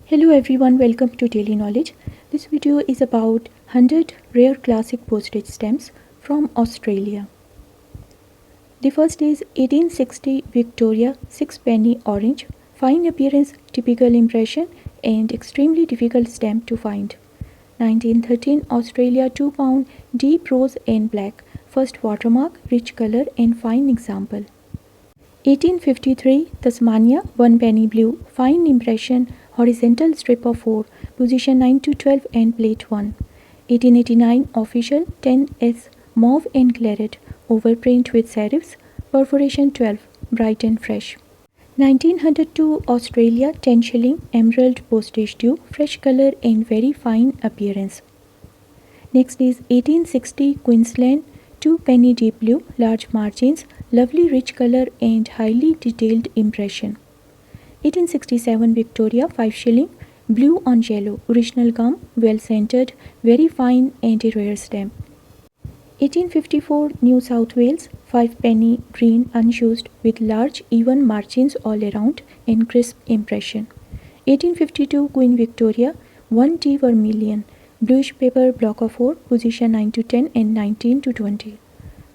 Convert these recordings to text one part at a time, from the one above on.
Hello everyone, welcome to Daily Knowledge. This video is about 100 rare classic postage stamps from Australia. The first is 1860 Victoria 6-penny orange, fine appearance, typical impression and extremely difficult stamp to find. 1913 Australia 2 pound deep rose and black, first watermark, rich color and fine example. 1853 Tasmania 1 penny blue, fine impression, horizontal strip of 4, position 9 to 12 and plate 1. 1889 official 10s mauve and claret, overprint with serifs, perforation 12, bright and fresh. 1902 Australia 10 shilling emerald postage due, fresh color and very fine appearance. Next is 1860 Queensland 2 penny deep blue, large margins, lovely rich color and highly detailed impression. 1867 Victoria 5 shilling blue on yellow, original gum, well centered, very fine and a rare stamp. 1854 New South Wales 5 penny green unused with large even margins all around and crisp impression. 1852 Queen Victoria 1T vermilion, bluish paper block of 4, position 9 to 10 and 19 to 20.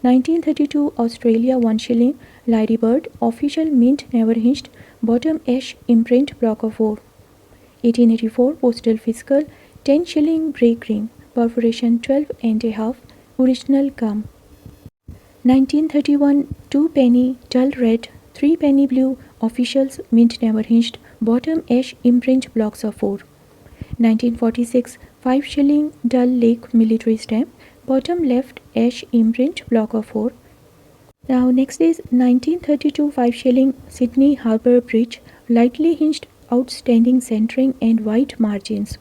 1932 Australia 1 shilling Lyre Bird, official mint never hinged, bottom ash imprint block of 4. 1884 Postal Fiscal 10 shilling grey green, perforation 12 and a half, original gum. 1931 2 penny dull red 3 penny blue, officials mint never hinged, bottom ash imprint blocks of 4. 1946 5 shilling dull lake military stamp, bottom left ash imprint block of 4. Now next is 1932 5 shilling Sydney Harbour Bridge, lightly hinged, outstanding centering and white margins.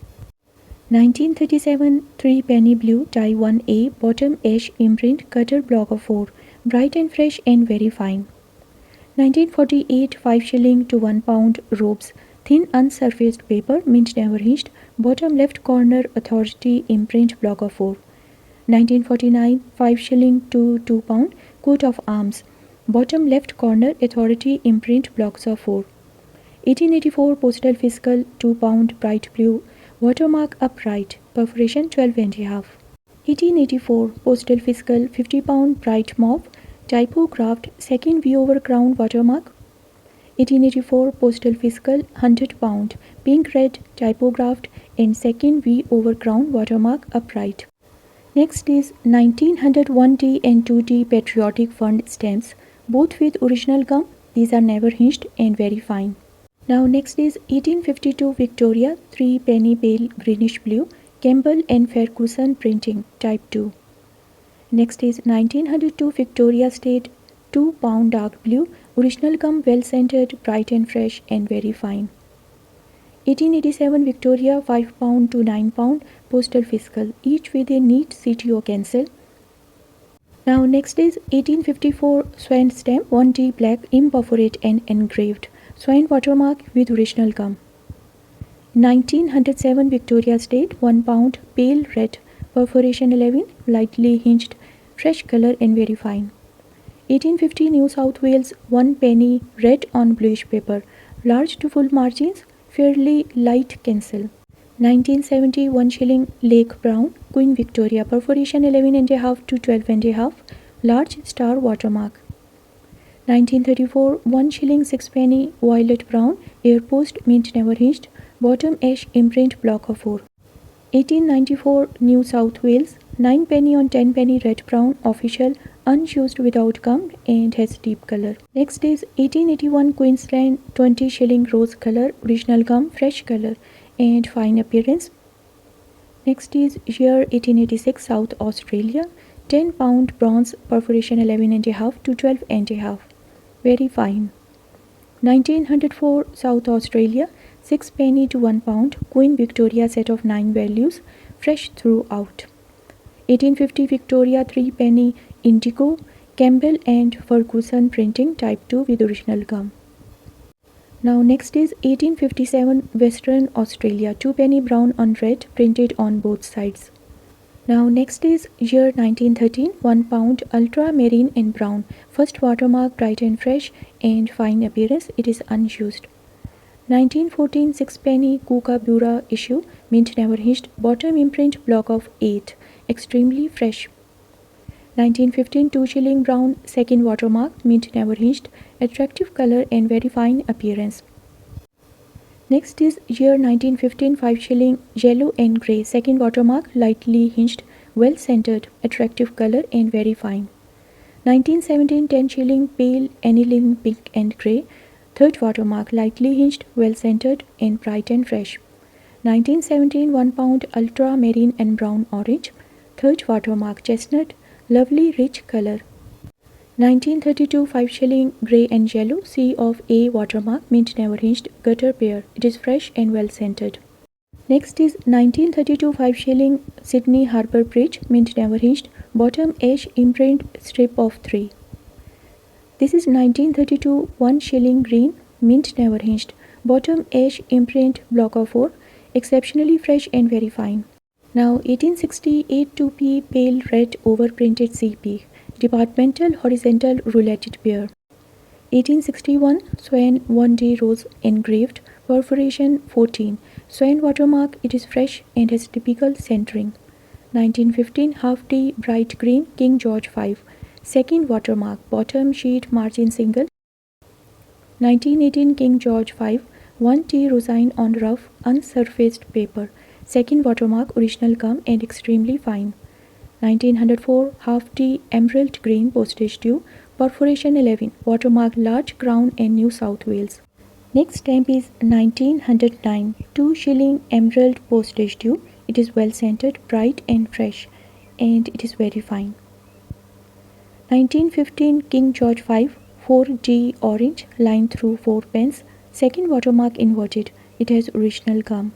1937 3 penny blue tie 1A, bottom ash imprint, cutter block of 4, bright and fresh and very fine. 1948 5 shilling to 1 pound robes, thin unsurfaced paper, mint never hinged, bottom left corner authority imprint block of 4. 1949 5 shilling to 2 pound coat of arms, bottom left corner authority imprint blocks of 4. 1884 Postal Fiscal 2 pound bright blue, watermark upright, perforation 12 and a half. 1884 Postal Fiscal 50 pound bright mauve, typographed second V over crown watermark. 1884 Postal Fiscal 100 pound pink red, typographed and second V over crown watermark upright. Next is 1901T and 2T Patriotic Fund stamps, both with original gum. These are never hinged and very fine. Now next is 1852 Victoria 3 penny pale greenish blue, Campbell and Ferguson printing, type 2. Next is 1902 Victoria State 2 pound dark blue, original gum, well centered, bright and fresh and very fine. 1887 Victoria 5 pound to 9 pound Postal Fiscal, each with a neat CTO cancel. Now next is 1854 Swan stamp 1T black imperforate and engraved, Swan watermark with original gum. 1907 Victoria State 1 pound pale red, perforation 11, lightly hinged, fresh color and very fine. 1850 New South Wales 1 penny red on bluish paper, large to full margins, fairly light cancel. 1970 1 shilling Lake Brown, Queen Victoria, perforation 11 and a half to 12 and a half, large star watermark. 1934 1 shilling 6 penny violet brown, air post mint never hinged, bottom ash imprint block of 4. 1894 New South Wales 9 penny on 10 penny red brown, official, unused without gum and has deep color. Next is 1881 Queensland 20 shilling rose color, original gum, fresh color and fine appearance. Next is year 1886 South Australia 10 pound bronze, perforation 11 and a half to 12 and a half, very fine. 1904 South Australia 6 penny to 1 pound Queen Victoria set of 9 values, fresh throughout. 1850 Victoria 3 penny indigo, Campbell and Ferguson printing, type 2 with original gum. Now next is 1857 Western Australia 2 penny brown on red, printed on both sides. Now next is year 1913 1 pound ultramarine in brown, first watermark, bright and fresh and fine appearance, it is unused. 1914 6-penny Kookaburra issue, mint never hinged, bottom imprint block of 8, extremely fresh. 1915 2-shilling brown, second watermark, mint never hinged, attractive color and very fine appearance. Next is year 1915 5-shilling yellow and grey, second watermark, lightly hinged, well centered, attractive color and very fine. 1917 10-shilling pale aniline pink and grey, third watermark, lightly hinged, well centered and bright and fresh. 1917 £1 ultramarine and brown orange, third watermark, chestnut, lovely rich color. 1932 5-shilling grey and yellow, C of A watermark, mint never hinged, gutter pair. It is fresh and well scented. Next is 1932 5-shilling Sydney Harbour Bridge, mint never hinged, bottom ash imprint strip of 3. This is 1932 1-shilling green, mint never hinged, bottom ash imprint block of 4, exceptionally fresh and very fine. Now 1868 2p pale red overprinted CP, departmental horizontal rouletted pair. 1861 Swan 1D rose engraved, perforation 14, Swan watermark, it is fresh and has typical centering. 1915 half D bright green King George V, second watermark, bottom sheet margin single. 1918 King George V 1T rosine on rough unsurfaced paper, second watermark, original come and extremely fine. 1904 half D emerald green postage due, perforation 11, watermark large crown and New South Wales. Next stamp is 1909 2-shilling emerald postage due. It is well scented, bright and fresh, and it is very fine. 1915 King George V 4D orange, line through 4 pence, second watermark inverted. It has original gum.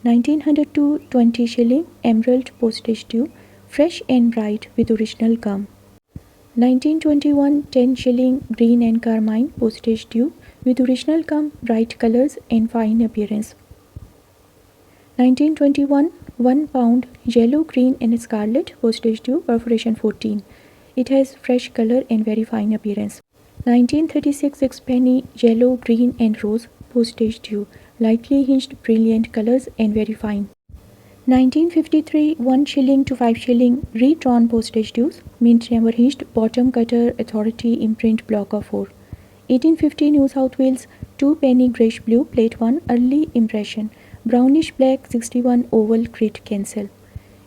1902 20-shilling emerald postage due, fresh and bright with original gum. 1921 10-shilling green and carmine postage due with original gum, bright colors and fine appearance. 1921 £1 yellow, green and scarlet postage due, perforation 14. It has fresh color and very fine appearance. 1936 6-penny yellow, green and rose postage due, lightly hinged, brilliant colors and very fine. 1953 1-shilling to 5-shilling redrawn postage dues, mint never hinged, bottom cutter authority imprint block of 4. 1850 New South Wales 2-penny greyish blue plate 1 early impression, brownish black 61 oval crit cancel.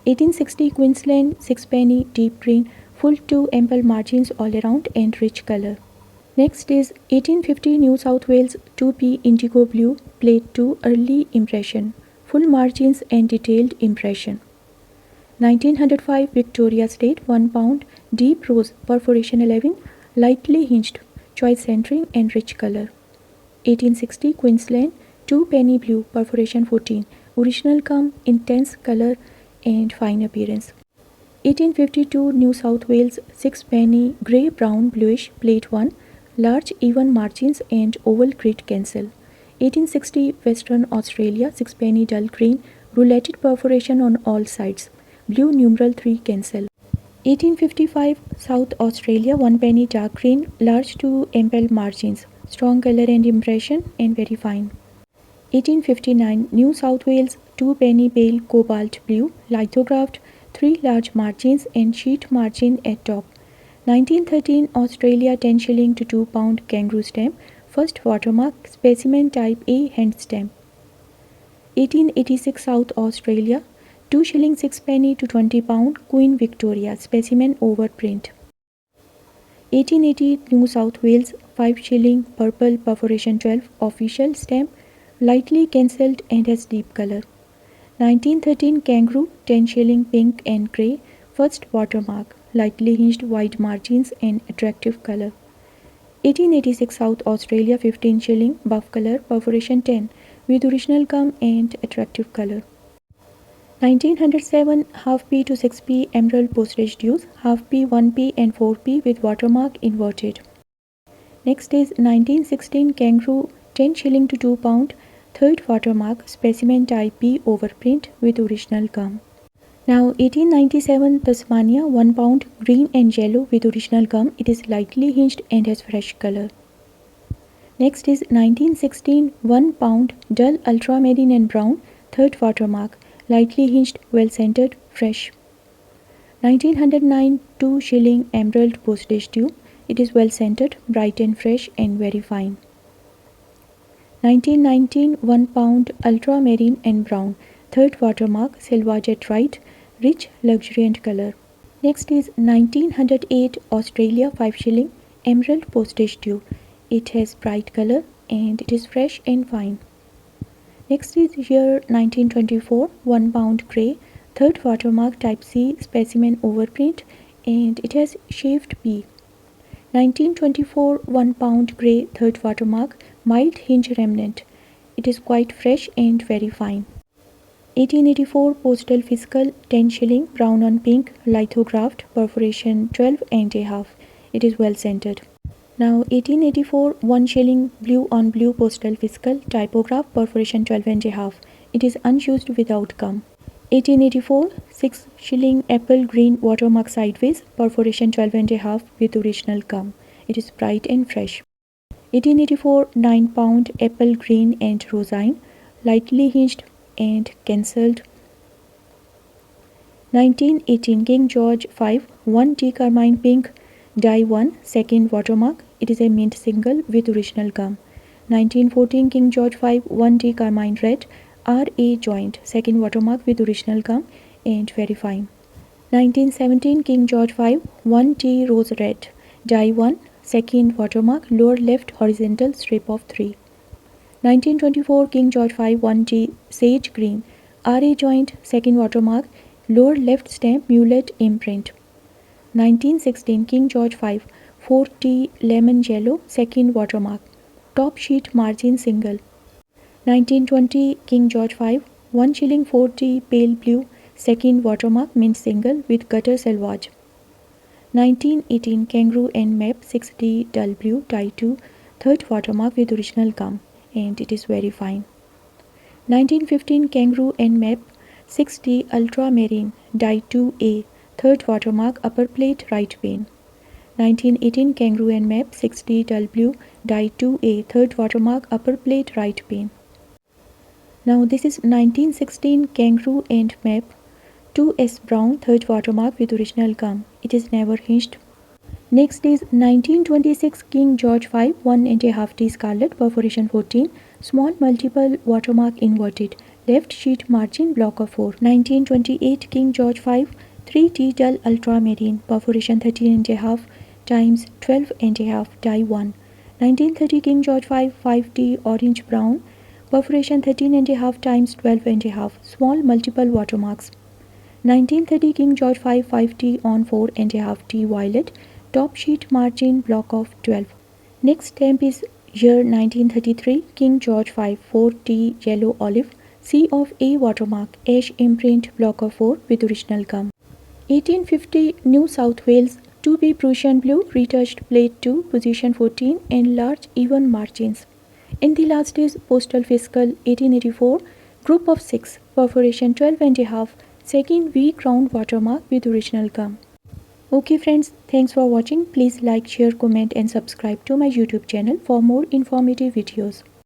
1860 Queensland 6-penny deep green, full 2 ample margins all around and rich color. Next is 1850 New South Wales 2p indigo blue plate 2 early impression, full margins and detailed impression. 1905 Victoria State £1 deep rose, perforation 11, lightly hinged, choice centering and rich color. 1860 Queensland 2-penny blue, perforation 14, original come, intense color and fine appearance. 1852 New South Wales 6-penny grey brown bluish plate 1, large even margins and oval crit cancel. 1860 Western Australia 6-penny dull green, rouletted perforation on all sides, blue numeral 3 cancel. 1855 South Australia 1-penny dark green, large 2 ample margins, strong color and impression and very fine. 1859 New South Wales 2-penny pale cobalt blue, lithographed, 3 large margins and sheet margin at top. 1913 Australia 10-shilling to £2 kangaroo stamp, first watermark, specimen type A hand stamp. 1886 South Australia 2-shilling 6-penny to £20 Queen Victoria, specimen overprint. 1880 New South Wales 5-shilling purple perforation 12 official stamp, lightly cancelled and has deep color. 1913 Kangaroo 10-shilling pink and grey, first watermark, lightly hinged, wide margins and attractive color. 1886 South Australia 15-shilling buff color, perforation 10 with original gum and attractive color. 1907 half p to 6p emerald postage dues, half p, 1p and 4p with watermark inverted. Next is 1916 Kangaroo 10-shilling to £2, third watermark, specimen type B overprint with original gum. Now 1897 Tasmania £1 green and yellow with original gum. It is lightly hinged and has fresh color. Next is 1916 1 pound dull ultramarine and brown, third watermark, lightly hinged, well centered, fresh. 1909 2 shilling emerald postage due. It is well centered, bright and fresh and very fine. 1919 1 pound ultramarine and brown, third watermark, silverjet right, rich luxuriant color. Next is 1908 Australia 5 shilling emerald postage due. It has bright color and it is fresh and fine. Next is year 1924 1 pound grey, third watermark type C specimen overprint and it has shaved P. 1924 1 pound grey, third watermark, mild hinge remnant. It is quite fresh and very fine. 1884 Postal Fiscal 10 shilling brown on pink, lithographed, perforation 12 and a half. It is well centered. Now 1884 1 shilling blue on blue Postal Fiscal, typograph, perforation 12 and a half. It is unused without gum. 1884 6 shilling apple green watermark sideways, perforation 12 and a half with original gum. It is bright and fresh. 1884 9 pound apple green and rosine, lightly hinged and cancelled. 1918 King George V 1 tea carmine pink, die 1, second watermark. It is a mint single with original gum. 1914 King George V 1 tea carmine red, RA joint, second watermark with original gum and very fine. 1917 King George V 1 tea rose red, die 1, second watermark, lower left horizontal strip of 3. 1924 King George V 1 tea sage green, RA joint, second watermark, lower left stamp mulet imprint. 1916 King George V 4 tea lemon yellow, second watermark, top sheet margin single. 1920 King George V 1 shilling 4 tea pale blue, second watermark, mint single with gutter selvage. 1918 Kangaroo and Map 6 tea dull blue, die 2, third watermark with original gum and it is very fine. 1915 Kangaroo and Map 6 tea ultramarine, die 2A, third watermark, upper plate right pane. 1918 Kangaroo and Map 6 tea dull blue, die 2A, third watermark, upper plate right pane. Now this is 1916 Kangaroo and Map 2S brown, third watermark with original gum. It is never hinged. Next is 1926 King George V 1 and a half tea scarlet, perforation 14, small multiple watermark inverted, left sheet margin block of 4. 1928 King George V 3 tea dull ultramarine, perforation 13 and a half times 12 and a half, die 1. 1930 King George V 5 tea orange brown, perforation 13 and a half times 12 and a half, small multiple watermarks. 1930 King George V 5 tea on 4 and a half tea violet, top sheet margin block of 12. Next stamp is year 1933 King George V 4 tea yellow olive, C of A watermark, ash imprint block of 4 with original gum. 1850 New South Wales 2B Prussian blue, retouched plate 2, position 14 and large even margins. And the last is Postal Fiscal 1884, group of 6, perforation 12 and a half, second V crown watermark with original gum. Okay friends, thanks for watching. Please like, share, comment and subscribe to my YouTube channel for more informative videos.